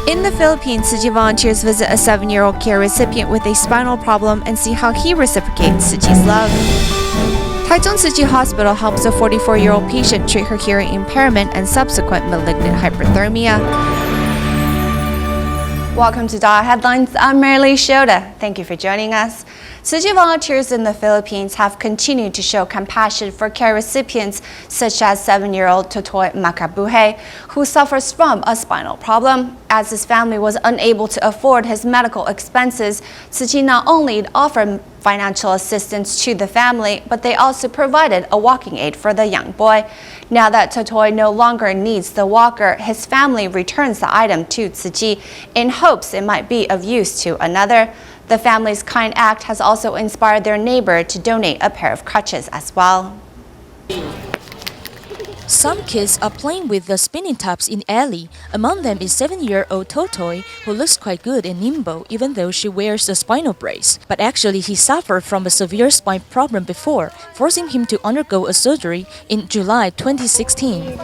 In the Philippines, Tzu Chi volunteers visit a 7-year-old care recipient with a spinal problem and see how he reciprocates Tzu Chi's love. Taichung Tzu Chi Hospital helps a 44-year-old patient treat her hearing impairment and subsequent malignant hyperthermia. Welcome to DaAi Headlines. I'm Marilee Shota. Thank you for joining us. Tzu Chi volunteers in the Philippines have continued to show compassion for care recipients such as 7-year-old Totoy Makabuhay, who suffers from a spinal problem. As his family was unable to afford his medical expenses, Tzu Chi not only offered financial assistance to the family, but they also provided a walking aid for the young boy. Now that Totoy no longer needs the walker, his family returns the item to Tzu Chi in hopes it might be of use to another. The family's kind act has also inspired their neighbor to donate a pair of crutches as well. Some kids are playing with the spinning tops in alley. Among them is 7-year-old Totoy, who looks quite good and nimble even though she wears a spinal brace. But actually he suffered from a severe spine problem before, forcing him to undergo a surgery in July 2016.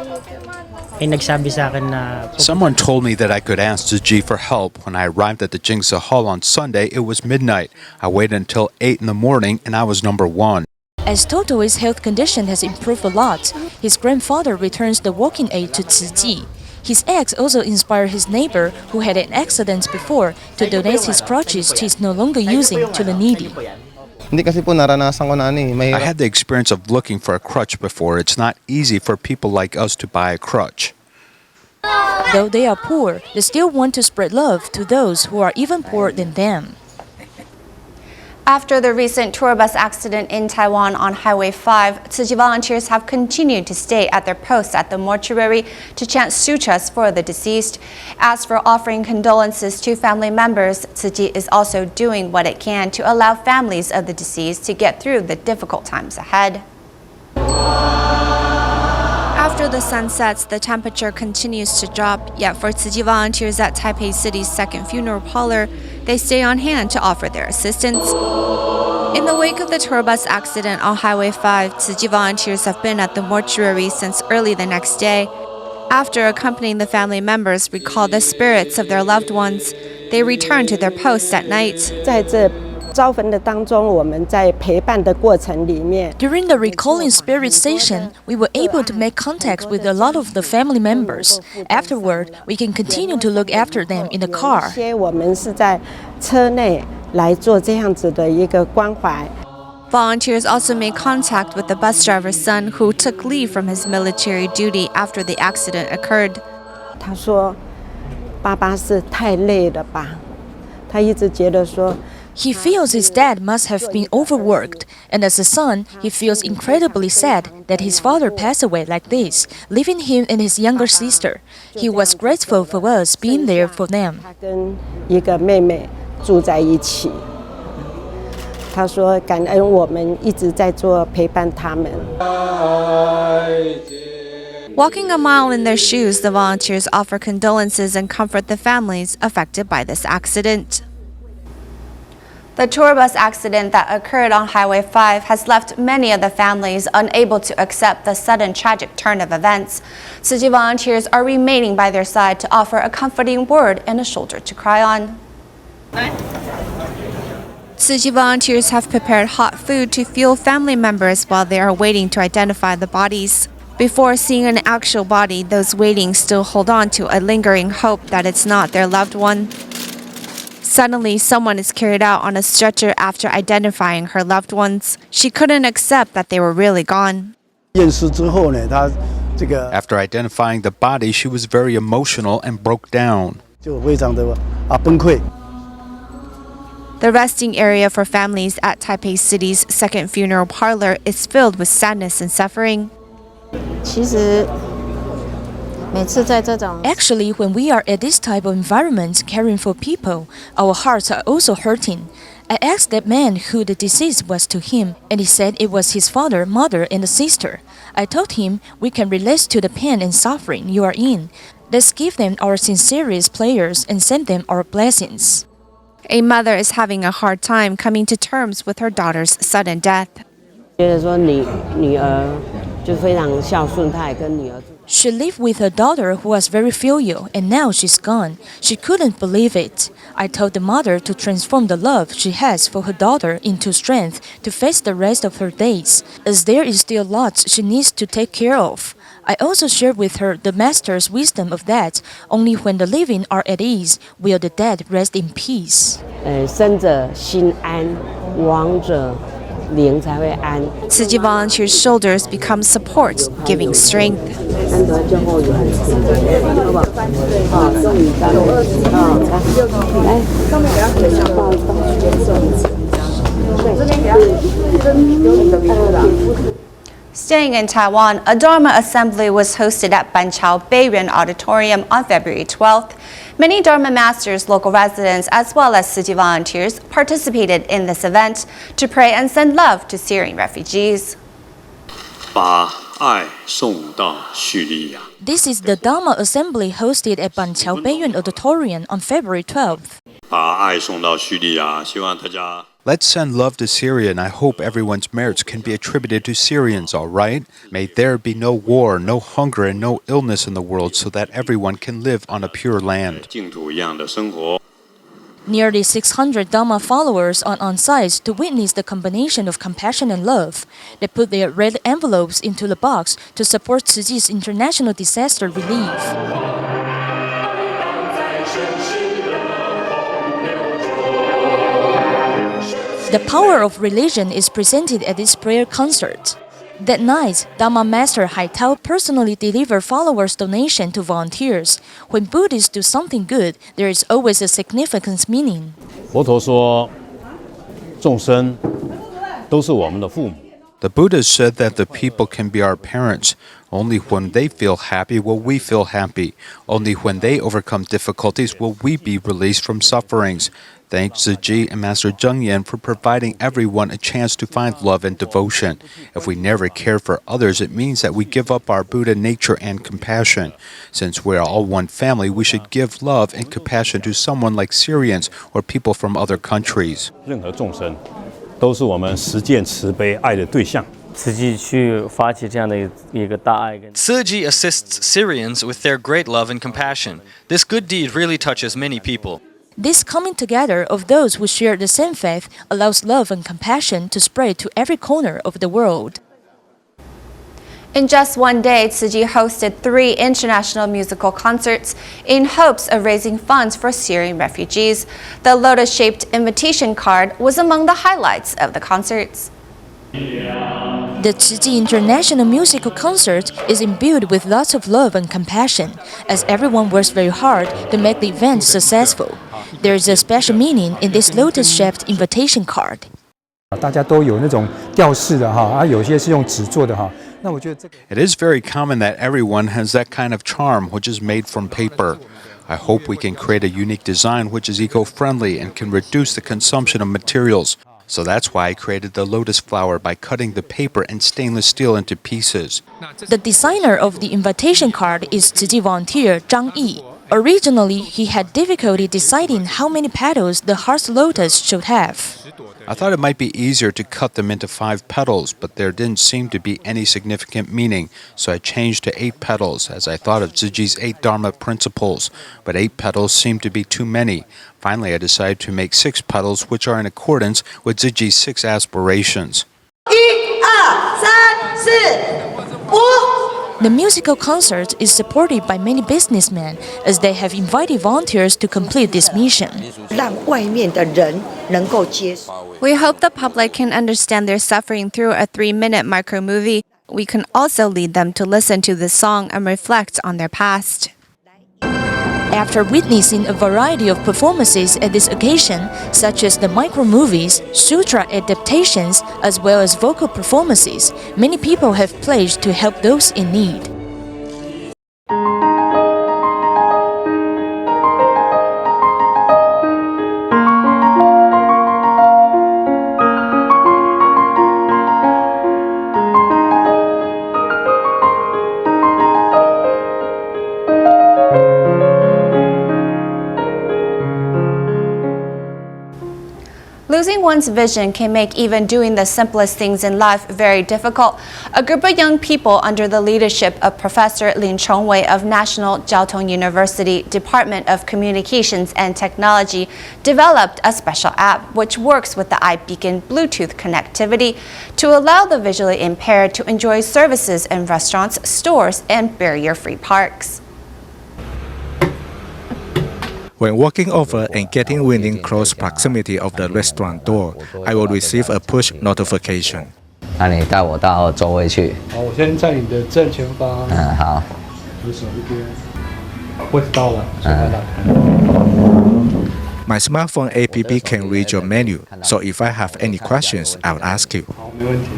Someone told me that I could ask Tzu Chi for help. When I arrived at the Jingsa Hall on Sunday, it was midnight. I waited until 8 in the morning and I was number 1. As Totoy's health condition has improved a lot, his grandfather returns the walking aid to Tzu Chi. His acts also inspired his neighbor, who had an accident before, to donate his crutches he's no longer using to the needy. I had the experience of looking for a crutch before. It's not easy for people like us to buy a crutch. Though they are poor, they still want to spread love to those who are even poorer than them. After the recent tour bus accident in Taiwan on Highway 5, Tzu Chi volunteers have continued to stay at their posts at the mortuary to chant sutras for the deceased. As for offering condolences to family members, Tzu Chi is also doing what it can to allow families of the deceased to get through the difficult times ahead. After the sun sets, the temperature continues to drop, yet for Tzu Chi volunteers at Taipei City's second funeral parlor, they stay on hand to offer their assistance. In the wake of the tour bus accident on Highway 5, Tzu Chi volunteers have been at the mortuary since early the next day. After accompanying the family members recall the spirits of their loved ones, they return to their posts at night. During the recalling spirit session, we were able to make contact with a lot of the family members. Afterward, we can continue to look after them in the car. Volunteers also made contact with the bus driver's son, who took leave from his military duty after the accident occurred. He feels his dad must have been overworked, and as a son, he feels incredibly sad that his father passed away like this, leaving him and his younger sister. He was grateful for us being there for them. Walking a mile in their shoes, the volunteers offer condolences and comfort the families affected by this accident. The tour bus accident that occurred on Highway 5 has left many of the families unable to accept the sudden tragic turn of events. Tzu Chi volunteers are remaining by their side to offer a comforting word and a shoulder to cry on. Tzu Chi volunteers have prepared hot food to fuel family members while they are waiting to identify the bodies. Before seeing an actual body, those waiting still hold on to a lingering hope that it's not their loved one. Suddenly, someone is carried out on a stretcher after identifying her loved ones. She couldn't accept that they were really gone. After identifying the body, she was very emotional and broke down. The resting area for families at Taipei City's second funeral parlor is filled with sadness and suffering. Actually, when we are at this type of environment caring for people, our hearts are also hurting. I asked that man who the deceased was to him, and he said it was his father, mother, and a sister. I told him we can relate to the pain and suffering you are in. Let's give them our sincerest prayers and send them our blessings. A mother is having a hard time coming to terms with her daughter's sudden death. She lived with her daughter who was very filial, and now she's gone. She couldn't believe it. I told the mother to transform the love she has for her daughter into strength to face the rest of her days, as there is still lots she needs to take care of. I also shared with her the Master's wisdom of that only when the living are at ease will the dead rest in peace. 生者心安，亡者灵才会安。 Tzu volunteers' shoulders become support, giving strength. 安德就后有很轻的，好不好？好，终于到了。来，上面给他抱一抱。Staying in Taiwan, a Dharma assembly was hosted at Banqiao Beiyuan Auditorium on February 12th. Many Dharma masters, local residents, as well as Tzu volunteers participated in this event to pray and send love to Syrian refugees. 把爱送到叙利亚。 This is the Dharma assembly hosted at Banqiao Beiyuan Auditorium on February 12th. 把爱送到叙利亚，希望大家。 Let's send love to Syria, and I hope everyone's merits can be attributed to Syrians, all right? May there be no war, no hunger, and no illness in the world so that everyone can live on a pure land. 净土一样的生活。 Nearly 600 Dharma followers are on site to witness the combination of compassion and love. They put their red envelopes into the box to support Tzu Chi's international disaster relief. The power of religion is presented at this prayer concert. That night, Dharma Master Haitao personally delivered followers' donation to volunteers. When Buddhists do something good, there is always a significant meaning. 佛陀说，众生都是我们的父母。 The Buddha said that the people can be our parents. Only when they feel happy will we feel happy. Only when they overcome difficulties will we be released from sufferings. Thanks Tzu Chi and Master Zheng Yan for providing everyone a chance to find love and devotion. If we never care for others, it means that we give up our Buddha nature and compassion. Since we are all one family, we should give love and compassion to someone like Syrians or people from other countries. 任何众生都是我们实践慈悲爱的对象。 慈济去发起这样的一个大爱跟 Tzu Chi assists Syrians with their great love and compassion. This good deed really touches many people. This coming together of those who share the same faith allows love and compassion to spread to every corner of the world. In just one day, Tzu Chi hosted 3 international musical concerts in hopes of raising funds for Syrian refugees. The lotus-shaped invitation card was among the highlights of the concerts. The Tzu Chi International Musical Concert is imbued with lots of love and compassion, as everyone works very hard to make the event successful. There is a special meaning in this lotus-shaped invitation card. 大家都有那种吊饰的哈，有些是用纸做的哈。那我觉得这个 It is very common that everyone has that kind of charm which is made from paper. I hope we can create a unique design which is eco-friendly and can reduce the consumption of materials. So that's why I created the lotus flower by cutting the paper and stainless steel into pieces. The designer of the invitation card is Tzu Chi volunteer Zhang Yi. Originally, he had difficulty deciding how many petals the heart lotus should have. I thought it might be easier to cut them into 5 petals, but there didn't seem to be any significant meaning, so I changed to 8 petals, as I thought of Tzu Chi's 8 Dharma principles, but 8 petals seemed to be too many. Finally, I decided to make 6 petals, which are in accordance with Tzu Chi's 6 aspirations. 1、2、3、4、5。 The musical concert is supported by many businessmen, as they have invited volunteers to complete this mission. 让外面的人能够接受。 We hope the public can understand their suffering through a 3-minute micro movie. We can also lead them to listen to the song and reflect on their past. After witnessing a variety of performances at this occasion, such as the micro-movies, sutra adaptations, as well as vocal performances, many people have pledged to help those in need. losing one's vision can make even doing the simplest things in life very difficult. A group of young people under the leadership of Professor Lin Chongwei of National Jiao Tong University Department of Communications and Technology developed a special app which works with the iBeacon Bluetooth connectivity to allow the visually impaired to enjoy services in restaurants, stores, and barrier-free parks. When walking over and getting within close proximity of the restaurant door, I will receive a push notification. 那你带我到座位去。好，我先在你的正前方。好。左手一边。位置到了，手把打开。My smartphone APP can read your menu, so if I have any questions, I'll ask you. 好，没问题。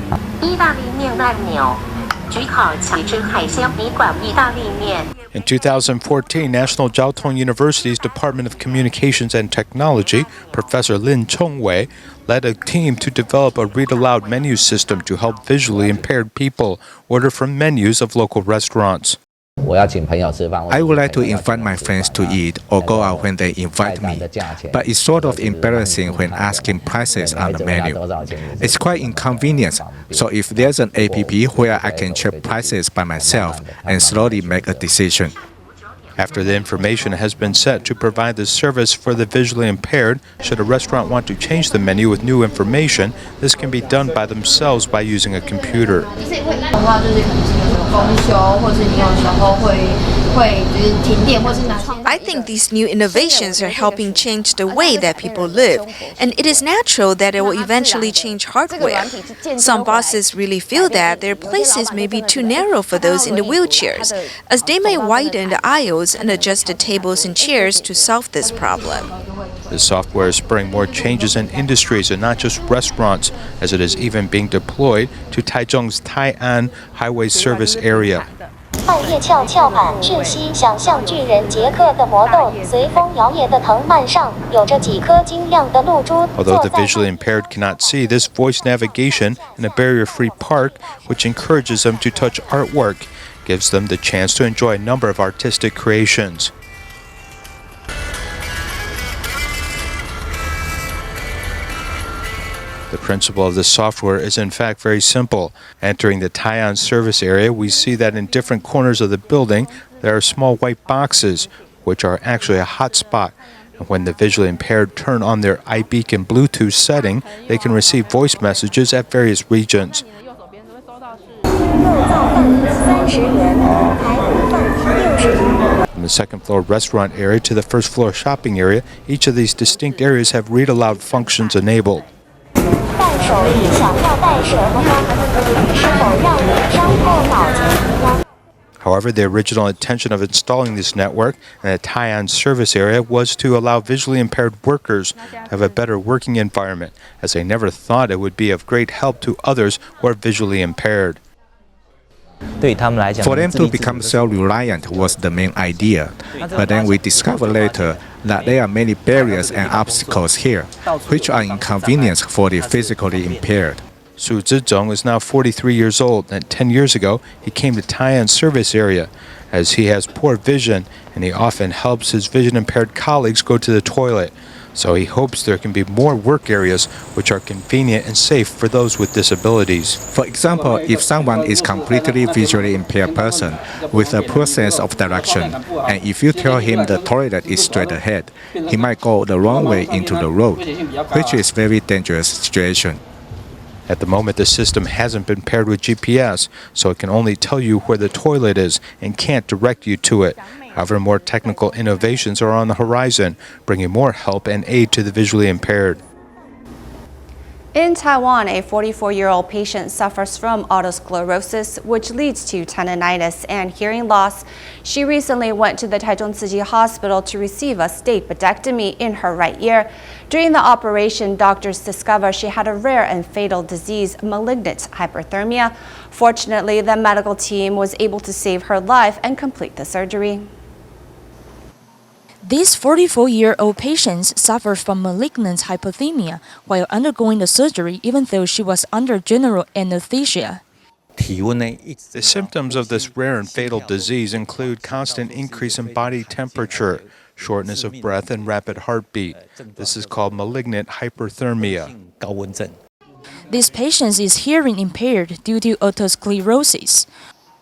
意大利面按钮。 In 2014, National Jiao Tong University's Department of Communications and Technology, Professor Lin Chongwei, led a team to develop a read-aloud menu system to help visually impaired people order from menus of local restaurants. I would like to invite my friends to eat or go out when they invite me, but it's sort of embarrassing when asking prices on the menu. It's quite inconvenient, so if there's an app where I can check prices by myself and slowly make a decision. After the information has been set to provide the service for the visually impaired, should a restaurant want to change the menu with new information, this can be done by themselves by using a computer. I think these new innovations are helping change the way that people live, and it is natural that it will eventually change hardware. Some bosses really feel that their places may be too narrow for those in the wheelchairs, as they may widen the aisles and adjust the tables and chairs to solve this problem. The software is spurring more changes in industries and not just restaurants, as it is even being deployed to Taichung's Tai'an Highway Service area. Although the visually impaired cannot see, this voice navigation in a barrier-free park, which encourages them to touch artwork, gives them the chance to enjoy a number of artistic creations. The principle of this software is in fact very simple. Entering the Tai'an service area, we see that in different corners of the building there are small white boxes, which are actually a hotspot. And when the visually impaired turn on their iBeacon Bluetooth setting, they can receive voice messages at various regions. From the second floor restaurant area to the first floor shopping area, each of these distinct areas have read-aloud functions enabled. However, the original intention of installing this network in the Tai'an service area was to allow visually impaired workers to have a better working environment, as they never thought it would be of great help to others who are visually impaired. For them to become self-reliant was the main idea, but then we discovered later that there are many barriers and obstacles here, which are inconvenience for the physically impaired. Su Zizong is now 43 years old, and 10 years ago he came to Tai'an service area, as he has poor vision and he often helps his vision-impaired colleagues go to the toilet. So he hopes there can be more work areas which are convenient and safe for those with disabilities. For example, if someone is completely visually impaired person with a poor sense of direction, and if you tell him the toilet is straight ahead, he might go the wrong way into the road, which is a very dangerous situation. At the moment, the system hasn't been paired with GPS, so it can only tell you where the toilet is and can't direct you to it. However, more technical innovations are on the horizon, bringing more help and aid to the visually impaired. In Taiwan, a 44-year-old patient suffers from autosclerosis, which leads to tendinitis and hearing loss. She recently went to the Taichung Tzu Chi Hospital to receive a stapedectomy in her right ear. During the operation, doctors discovered she had a rare and fatal disease, malignant hyperthermia. Fortunately, the medical team was able to save her life and complete the surgery. These 44-year-old patients suffered from malignant hypothermia while undergoing the surgery, even though she was under general anesthesia. The symptoms of this rare and fatal disease include constant increase in body temperature, shortness of breath, and rapid heartbeat. This is called malignant hyperthermia. This patient is hearing impaired due to otosclerosis.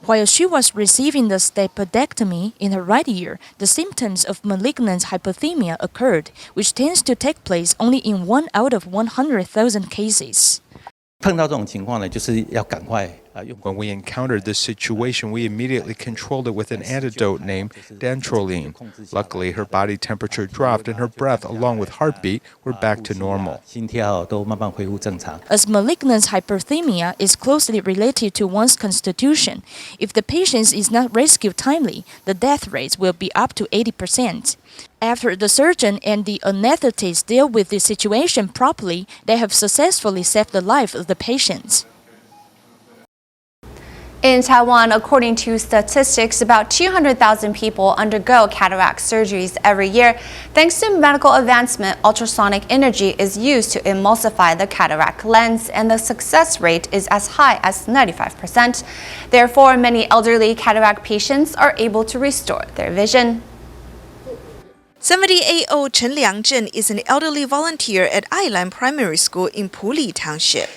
While she was receiving the stapedectomy in her right ear, the symptoms of malignant hyperthermia occurred, which tends to take place only in 1 out of 100,000 cases. 碰到这种情况呢，就是要赶快 When we encountered this situation, we immediately controlled it with an antidote named dantrolene. Luckily, her body temperature dropped and her breath, along with heartbeat, were back to normal. 心跳都慢慢恢复正常。 As malignant hyperthermia is closely related to one's constitution, if the patient is not rescued timely, the death rate will be up to 80%. After the surgeon and the anesthetist deal with the situation properly, they have successfully saved the life of the patient. In Taiwan, according to statistics, about 200,000 people undergo cataract surgeries every year. Thanks to medical advancement, ultrasonic energy is used to emulsify the cataract lens, and the success rate is as high as 95%. Therefore, many elderly cataract patients are able to restore their vision. 78-year-old Chen Liangzhen is an elderly volunteer at Ailan Primary School in Puli Township.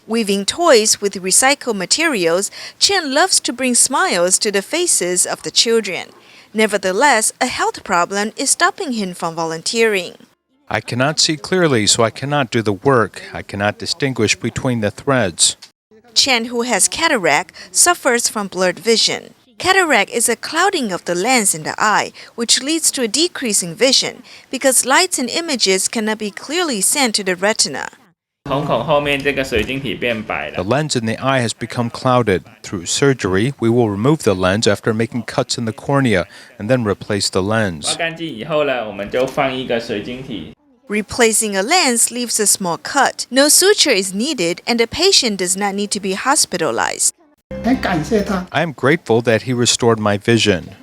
Weaving toys with recycled materials, Chen loves to bring smiles to the faces of the children. Nevertheless, a health problem is stopping him from volunteering. I cannot see clearly, so I cannot do the work. I cannot distinguish between the threads. Chen, who has cataract, suffers from blurred vision. Cataract is a clouding of the lens in the eye, which leads to a decrease in vision because lights and images cannot be clearly sent to the retina. The lens in the eye has become clouded. Through surgery, we will remove the lens after making cuts in the cornea and then replace the lens. Replacing a lens leaves a small cut. No suture is needed, and the patient does not need to be hospitalized. I am grateful that he restored my vision.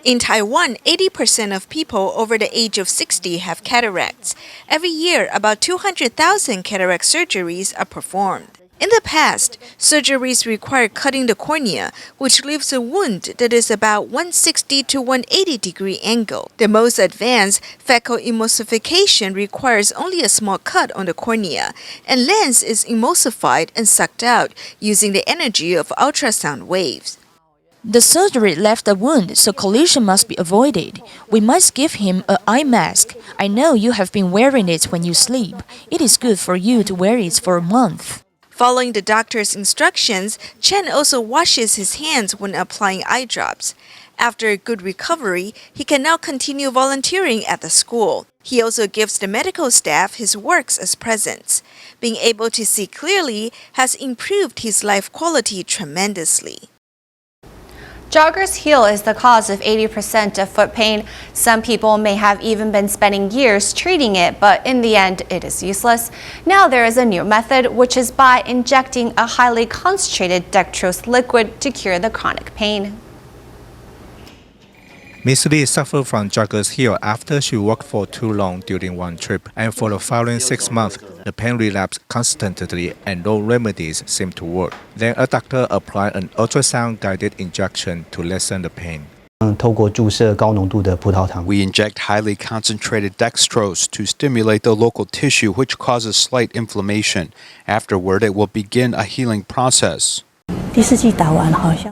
In Taiwan, 80% of people over the age of 60 have cataracts. Every year, about 200,000 cataract surgeries are performed. In the past, surgeries require cutting the cornea, which leaves a wound that is about 160 to 180 degree angle. The most advanced phacoemulsification requires only a small cut on the cornea, and lens is emulsified and sucked out using the energy of ultrasound waves. The surgery left a wound, so collision must be avoided. We must give him an eye mask. I know you have been wearing it when you sleep. It is good for you to wear it for a month. Following the doctor's instructions, Chen also washes his hands when applying eye drops. After a good recovery, he can now continue volunteering at the school. He also gives the medical staff his works as presents. Being able to see clearly has improved his life quality tremendously. Jogger's heel is the cause of 80% of foot pain. Some people may have even been spending years treating it, but in the end, it is useless. Now there is a new method, which is by injecting a highly concentrated dextrose liquid to cure the chronic pain. Miss Lee suffered from jogger's heel after she walked for too long during one trip, and for the following 6 months, the pain relapsed constantly and no remedies seemed to work. Then a doctor applied an ultrasound-guided injection to lessen the pain. We inject highly concentrated dextrose to stimulate the local tissue, which causes slight inflammation. Afterward, it will begin a healing process.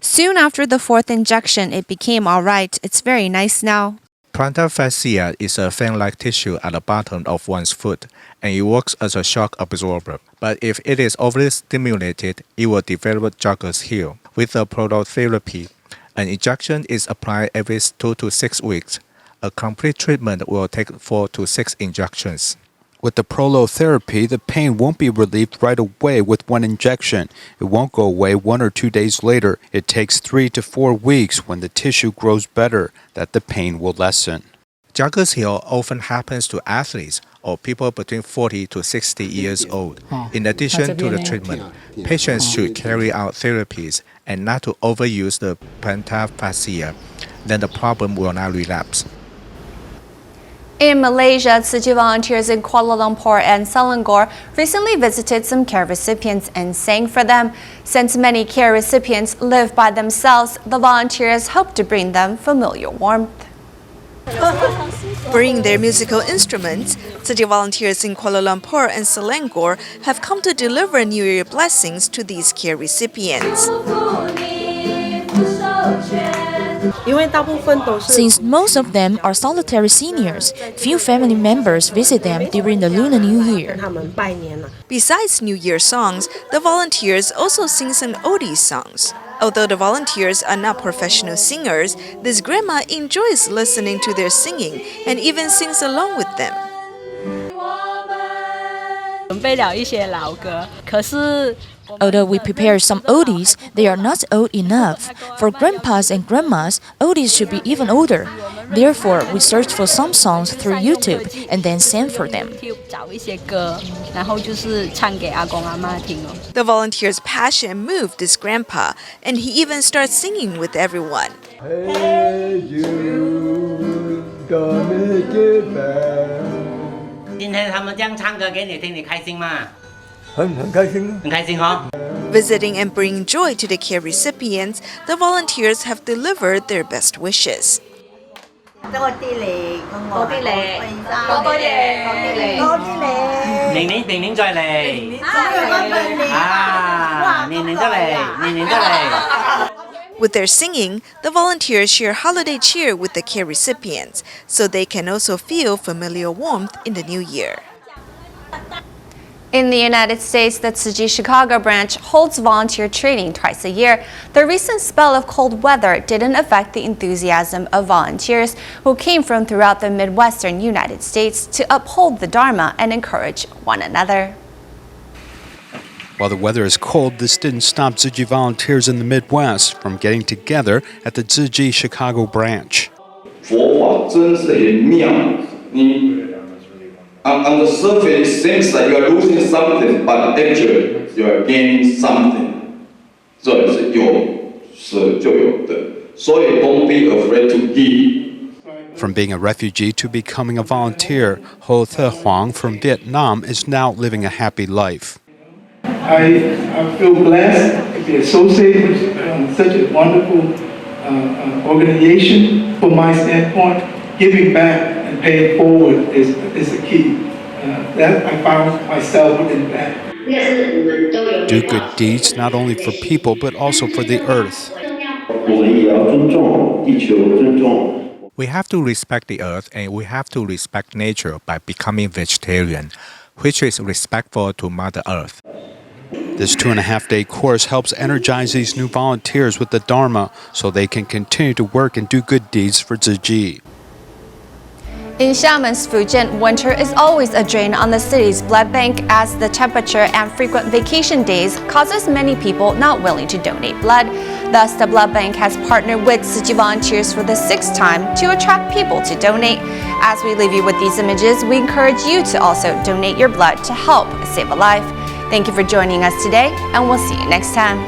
Soon after the fourth injection, it became all right. It's very nice now. Plantar fascia is a fan-like tissue at the bottom of one's foot, and it works as a shock absorber. But if it is overly stimulated, it will develop jogger's heel. With the prolotherapy, an injection is applied every 2 to 6 weeks. A complete treatment will take 4 to 6 injections. With the prolotherapy, the pain won't be relieved right away with one injection. It won't go away 1 or 2 days later. It takes 3 to 4 weeks when the tissue grows better that the pain will lessen. Jogger's heel often happens to athletes or people between 40 to 60 years old. In addition to the treatment, patients should carry out therapies and not to overuse the plantar fascia. Then the problem will not relapse. In Malaysia, Tzu Chi volunteers in Kuala Lumpur and Selangor recently visited some care recipients and sang for them. Since many care recipients live by themselves, the volunteers hope to bring them familiar warmth. Bringing their musical instruments, Tzu Chi volunteers in Kuala Lumpur and Selangor have come to deliver New Year blessings to these care recipients. Since most of them are solitary seniors, few family members visit them during the Lunar New Year. Besides New Year songs, the volunteers also sing some oldie songs. Although the volunteers are not professional singers, this grandma enjoys listening to their singing and even sings along with them. Although we prepare some oldies, they are not old enough. For grandpas and grandmas, oldies should be even older. Therefore, we search for some songs through YouTube and then sing for them. The volunteer's passion moved this grandpa, and he even starts singing with everyone. Hey, you, gonna make it back. 今天他们这样唱歌给你听，你开心吗？很开心，很开心哦。 Visiting and bringing joy to the care recipients, the volunteers have delivered their best wishes. With their singing, the volunteers share holiday cheer with the care recipients, so they can also feel familiar warmth in the new year. In the United States, the Tzu Chi Chicago branch holds volunteer training twice a year. The recent spell of cold weather didn't affect the enthusiasm of volunteers who came from throughout the Midwestern United States to uphold the Dharma and encourage one another. While the weather is cold, this didn't stop Tzu Chi volunteers in the Midwest from getting together at the Tzu Chi Chicago branch. 佛法真是很妙，你 on the surface it seems like you are losing something, but actually you are gaining something. 这是有舍就有的，所以 don't be afraid to give. From being a refugee to becoming a volunteer, Ho The Huang from Vietnam is now living a happy life. I feel blessed to be associated with such a wonderful organization. From my standpoint, giving back and paying forward is the key. That I found myself within that. Do good deeds not only for people but also for the earth. We have to respect the earth and we have to respect nature by becoming vegetarian, which is respectful to Mother Earth. This 2.5-day course helps energize these new volunteers with the Dharma so they can continue to work and do good deeds for Tzu Chi. In Xiamen's Fujian, winter is always a drain on the city's blood bank as the temperature and frequent vacation days causes many people not willing to donate blood. Thus, the blood bank has partnered with Tzu Chi volunteers for the 6th time to attract people to donate. As we leave you with these images, we encourage you to also donate your blood to help save a life. Thank you for joining us today, and we'll see you next time.